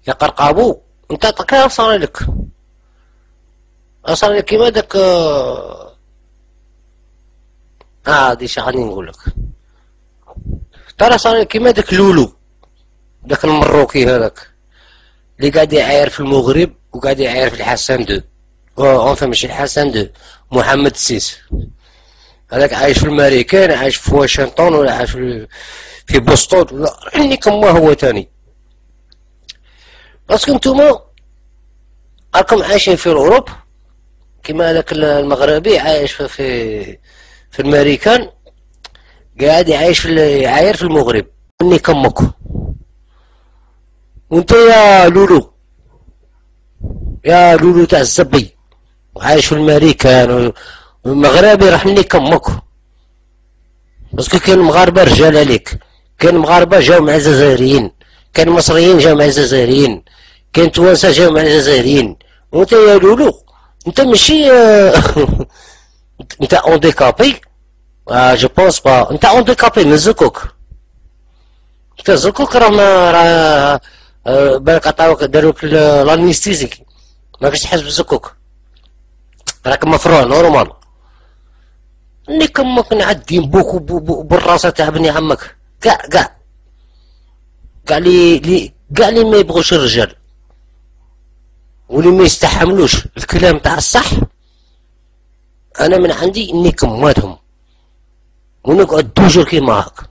يقرقابو انت كيف صار لك؟ صار لك كيما داك هادي شغالين نقول لك، ترى صار لك كيما داك لولو، داك المروكي هذاك اللي قاعد يعاير في المغرب وقاعد يعاير في الحسن دو، اونفا ماشي الحسن دو، محمد السيس، هذاك عايش في الامريكان، عايش في واشنطن ولا عايش في بوسطن ولا يعني كما هو تاني. باسكو نتوما راكم عايشين في الاوروب كيما هذاك المغربي عايش في الامريكان، قاعد يعيش يعاير في المغرب اني كمكو. وانت يا لولو، يا لولو تاع الزبي وعايش في الامريكان والمغربي راح مني كمكو، باسكو كاين مغاربه رجال عليك، كاين مغاربه جاو مع الجزائريين، كاين مصريين جاو مع الجزائريين، كاين توانسه جاو مع الجزائريين. وانت يا لولو انت ماشي انت اونديكابي، جو بونس با انت اونديكابي من زكوك، انت زكوك راه بالك عطاوك داروك لانيستيزيك ماكش تحس بزكوك، راك مفروع نورمال. اني كمك نعدي بوك بالراسة تاع بني عمك، كاع لي ما يبغوش الرجال واللي ما يستحملوش الكلام تاع الصح، انا من عندي اني كماتهم ونقعد توجور كيما هاك.